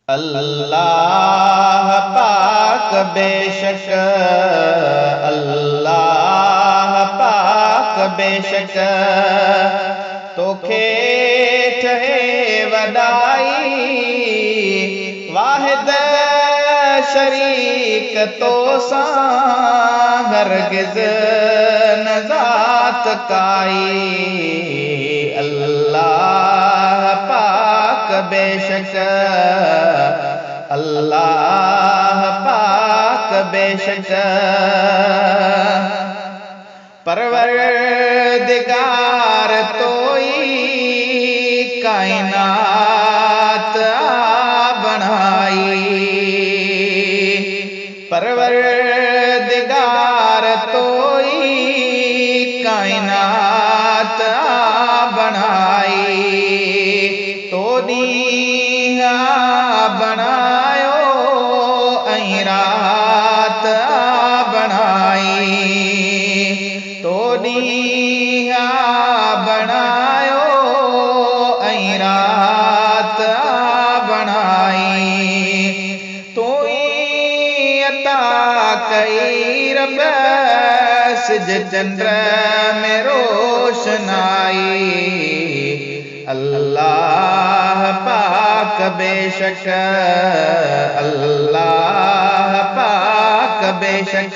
अल्लाह पाक बेशक, अल्लाह पाक बेशक, तोखे ठहे वॾाई, वाहिद शरीक तो सां हरगिज़ न ज़ात काई। अल्लाह पाक बेशक, अल्लाह पाक बेशक, परवरदिगार तोई कायनात बनाई। परवरदिगार तोई कायनात बनाई। तो ॾींहुं बनायो ऐं रात बनाई। तो ॾींहुं बनायो ऐं रात बनाई। तूं ई अता कई रब सिज चंद्र में रोशनाई। अल्लाह पाक बेशक, अल्लाह पाक बेशक,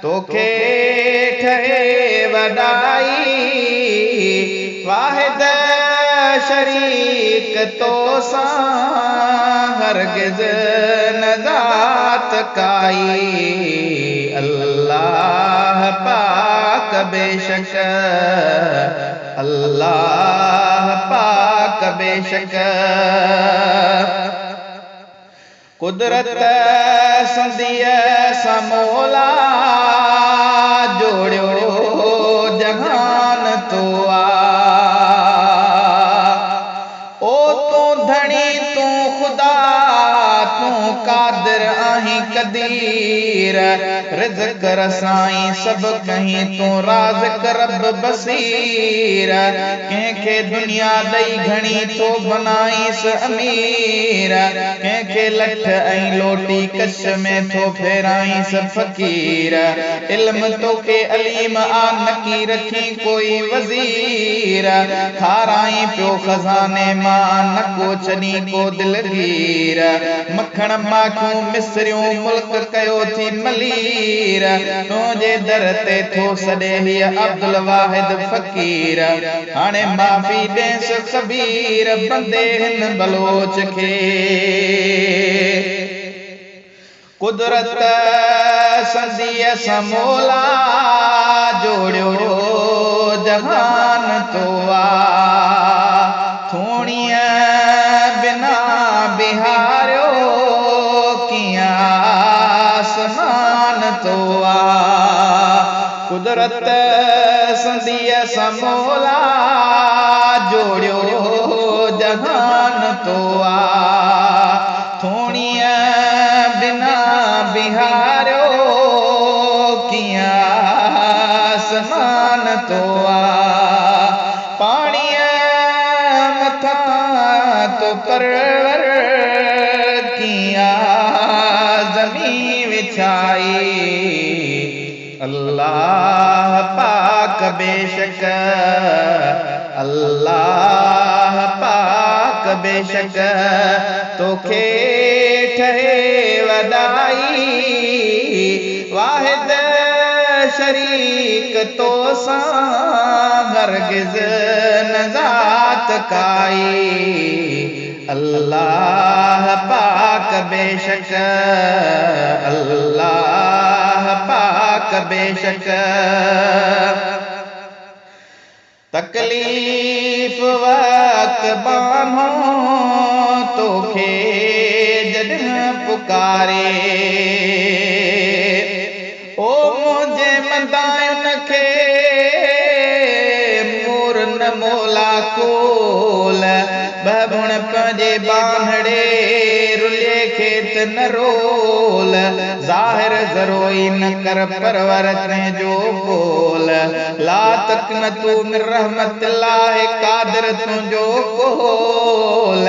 तोखे ठहे वॾाई, वाहिद शरीक तो सां हरगिज़ न ज़ात काई। अल्लाह पाक बेशक, अल्लाह पाक बेशक, कुदरत संदीअ सां मौला जोड़ियो जहान तो आ। ओ तूं धणी तूं ख़ुदा तूं कादिर आहीं क़दीर, रिज़्क़ रसाईं सभु कहीं तूं राज़िक़ रब बसीर। कंहिंखे दुनिया ॾेई घणी थो बनाईंसि अमीर, कंहिंखे लठ ऐं लोटी कश में थो फेराईंसि फ़क़ीर। इल्म तोखे अलीम आ नकी रखी कोई वज़ीर, खाराई पियो खज़ाने मां न को छॾी को दिलगीर। मखण माखियूं मिसरियूं मुल्क कयो थी मलीर, तुंहिंजे दर ते थो सॾे हीअ अब्दुल वाहिद फ़क़ीर। हाणे माफ़ी ॾेसि ख़बीर बंदे हिन बलोच खे। कुदरत संदीअ सां मौला जोड़ियो जहान तो आ। थोड़ीअ बिना बिहारियो कीअं आसमान तो आ। कुदरत संदीअ सां मौला जोड़ियो जहान तो आ। थोड़ीअ बिना बिहारियो कीअं आसमान तो आ। पाणीअ मथां तो परवर कीअं ज़मीं विछाई। अल्लाह पाक बेशक, अल्लाह पाक बेशक, तोखे ठहे वॾाई, वाहिद शरीक तो सां हरगिज़ न ज़ात काई। अल्लाह पाक बेशक, अल्लाह पाक बेशक, तकलीफ़ वक्त बानो तोखे जॾहिं पुकारे। ओ मुंहिंजे मदायुन खे मोर न मौला कोल, बबुण पंहिंजे बांहड़े रुले खेत न रोल, ज़ाहिर ज़रोई न कर परवर जो बोल, ला तक़नतू मिन रहमतिल्लाह कादिर तुंहिंजो कोल,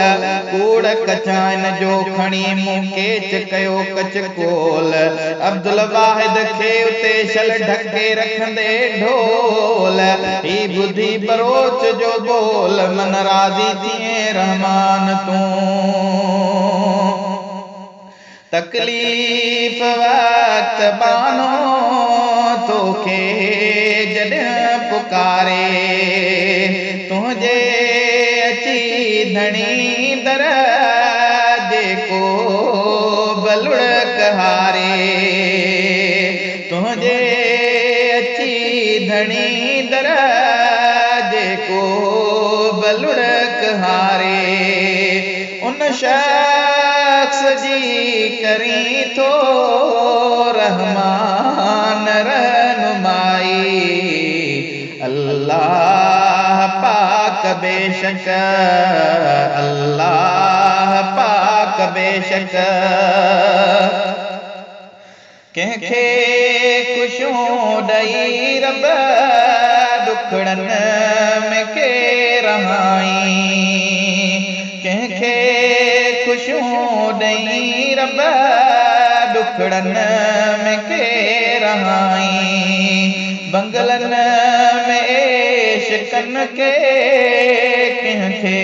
कूड़ कचाइन जो खणी मूं केच कयो कच कोल, अब्दुल वाहिद खे उते शल ढके रखंदे ढोल, ही ॿुधी बरोच जो बोल मन राज़ी थिए रहमान तूं। तकलीफ़ वक्त बानो तोखे जॾहिं पुकारे, तुंहिंजे अची धणी दर जेको बलुड़ कहारे, तुंहिंजे अची धणी दर जेको बलुड़ कहारे, उन शख्स जी करी थो रहमान रहनुमाई, अल्लाह पाक बेशक, अल्लाह पाक बेशक, कंहिंखे ख़ुशियूं ॾेई रब ॾुखड़नि में केर रहाई, कंहिंखे ख़ुशियूं ॾेई रब ॾुखड़नि में केर रहाई, बंगलनि में इश्क़नि खे कंहिंखे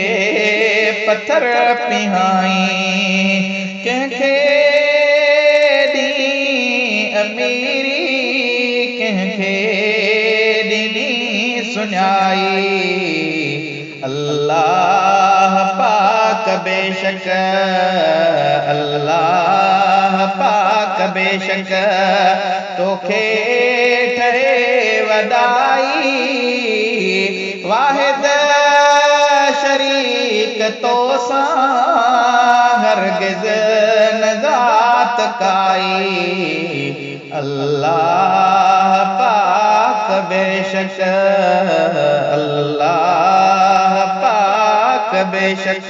पथर पिहाई, कंहिंखे अमीरी कंहिंखे ॾिनी सुञाई, अल्लाह पाक बेशक, अल्लाह पाक बेशक, तोखे ठहे वॾाई, वाहिद शरीक तो सां हरगिज़ न ज़ात काई, अल्लाह पाक बेशक, अल्लाह पाक बेशक।